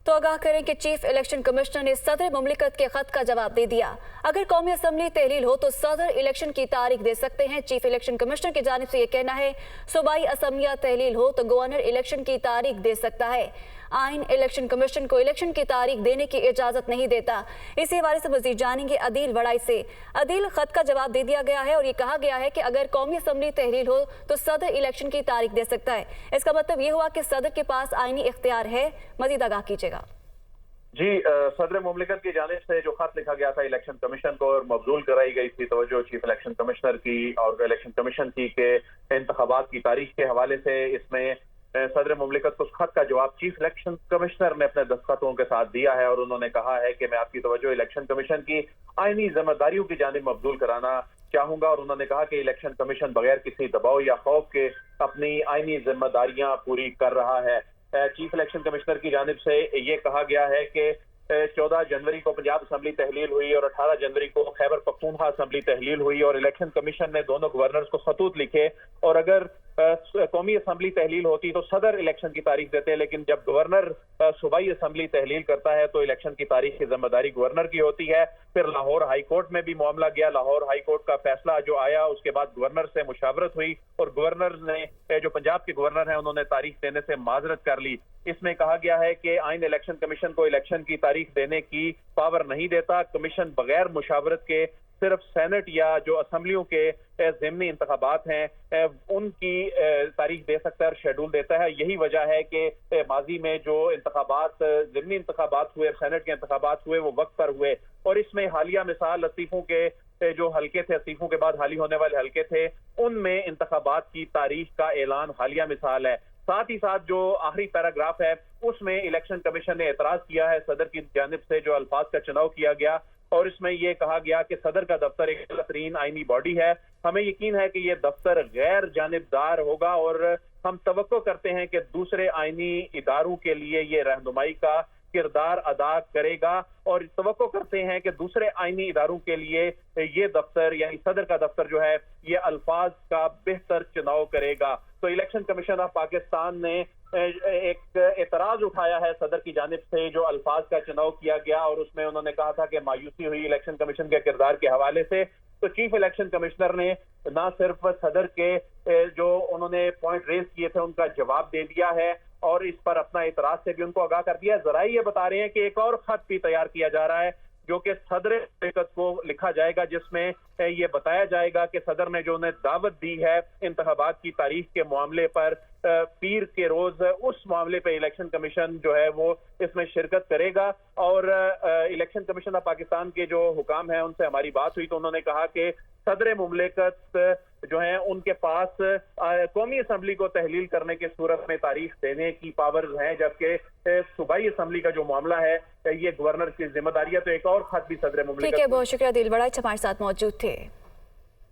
तो आगाह करें कि चीफ इलेक्शन कमिश्नर ने सदर मुमलिकत के खत का जवाब दे दिया। अगर कौमी असम्बली तहलील हो तो सदर इलेक्शन की तारीख दे सकते हैं। चीफ इलेक्शन कमिश्नर की जानिब से ये कहना है, सूबाई असम्बलियां तहलील हो तो गवर्नर इलेक्शन की तारीख दे सकता है। आइन इलेक्शन कमीशन को इलेक्शन की तारीख देने की इजाजत नहीं देता। इसी हवाले से मजीद जानेंगे अदील वड़ाई से। अदील, खत का जवाब दे दिया गया है और ये कहा गया है कि अगर कौमी असम्बली तहलील हो तो सदर इलेक्शन की तारीख दे सकता है। इसका मतलब ये हुआ कि सदर के पास आईनी इख्तियार है। मजीद आगाह कीजिएगा। जी, सदर मुमलिकत की जानिब से जो खत लिखा गया था इलेक्शन कमीशन को और मबजूल कराई गई थी तवज्जो चीफ इलेक्शन कमिश्नर की और इलेक्शन कमीशन की के इंतखाबात की तारीख के हवाले से, इसमें सदर मुमलिकत को उस खत का जवाब चीफ इलेक्शन कमिश्नर ने अपने दस्तखतों के साथ दिया है और उन्होंने कहा है कि मैं आपकी तवज्जो इलेक्शन कमीशन की आईनी जिम्मेदारियों की जानिब मबजूल कराना चाहूंगा। और उन्होंने कहा कि इलेक्शन कमीशन बगैर किसी दबाव या खौफ के अपनी आईनी जिम्मेदारियां पूरी कर रहा है। चीफ इलेक्शन कमिश्नर की जानिब से ये कहा गया है कि 14 जनवरी को पंजाब असम्बली तहलील हुई और 18 जनवरी को खैबर पख्तूनख्वा असम्बली तहलील हुई और इलेक्शन कमीशन ने दोनों गवर्नर्स को खतूत लिखे और अगर कौमी असम्बली तहलील होती तो सदर इलेक्शन की तारीख देते, लेकिन जब गवर्नर सूबाई असम्बली तहलील करता है तो इलेक्शन की तारीख की जिम्मेदारी गवर्नर की होती है। फिर लाहौर हाई कोर्ट में भी मामला गया। लाहौर हाई कोर्ट का फैसला जो आया उसके बाद गवर्नर से मुशावरत हुई और गवर्नर ने, जो पंजाब के गवर्नर हैं, उन्होंने तारीख देने से माजरत कर ली। इसमें कहा गया है कि आइन इलेक्शन कमीशन को इलेक्शन की तारीख देने की पावर नहीं देता। कमीशन बगैर मुशावरत के सिर्फ सेनेट या जो असम्बलियों के ज़िमनी इंतखाबात हैं उनकी तारीख दे सकता है और शेड्यूल देता है। यही वजह है कि माजी में जो इंतखाबात, ज़िमनी इंतखाबात हुए, सेनेट के इंतखाबात हुए, वो वक्त पर हुए और इसमें हालिया मिसाल इस्तीफों के जो हल्के थे, इस्तीफों के बाद हाली होने वाले हल्के थे, उनमें इंतखाबात की तारीख का ऐलान हालिया मिसाल है। साथ ही साथ जो आखिरी पैराग्राफ है उसमें इलेक्शन कमीशन ने एतराज किया है सदर की जानिब से जो अल्फाज का चुनाव किया गया और इसमें यह कहा गया कि सदर का दफ्तर एक बेहतरीन आईनी बॉडी है। हमें यकीन है कि यह दफ्तर गैर जानिबदार होगा और हम तवक्को करते हैं कि दूसरे आईनी इदारों के लिए ये रहनुमाई का किरदार अदा करेगा और तवक्को करते हैं कि दूसरे आईनी इदारों के लिए ये दफ्तर यानी सदर का दफ्तर जो है ये अल्फाज का बेहतर चुनाव करेगा। तो इलेक्शन कमीशन ऑफ पाकिस्तान ने एक एतराज उठाया है सदर की जानिब से जो अल्फाज का चुनाव किया गया और उसमें उन्होंने कहा था कि मायूसी हुई इलेक्शन कमीशन के किरदार के हवाले से। तो चीफ इलेक्शन कमिश्नर ने ना सिर्फ सदर के जो उन्होंने पॉइंट रेज किए थे उनका जवाब दे दिया है और इस पर अपना एतराज से भी उनको आगाह कर दिया। जरा ये बता रहे हैं कि एक और खत भी तैयार किया जा रहा है जो कि सदर मुमलिकत को लिखा जाएगा, जिसमें ये बताया जाएगा कि सदर ने जो उन्हें दावत दी है इंतखाबात की तारीख के मामले पर, पीर के रोज उस मामले पे इलेक्शन कमीशन जो है वो इसमें शिरकत करेगा। और इलेक्शन कमीशन ऑफ पाकिस्तान के जो हुकाम हैं उनसे हमारी बात हुई तो उन्होंने कहा कि सदर मुमलिकत जो है उनके पास कौमी असम्बली को तहलील करने की सूरत में तारीख देने की पावर है, जबकि सूबाई असम्बली का जो मामला है ये गवर्नर की जिम्मेदारी है। तो एक और खत भी सदर मुमलिकत। ठीक है, बहुत शुक्रिया दिल वड़ाई हमारे साथ मौजूद थे।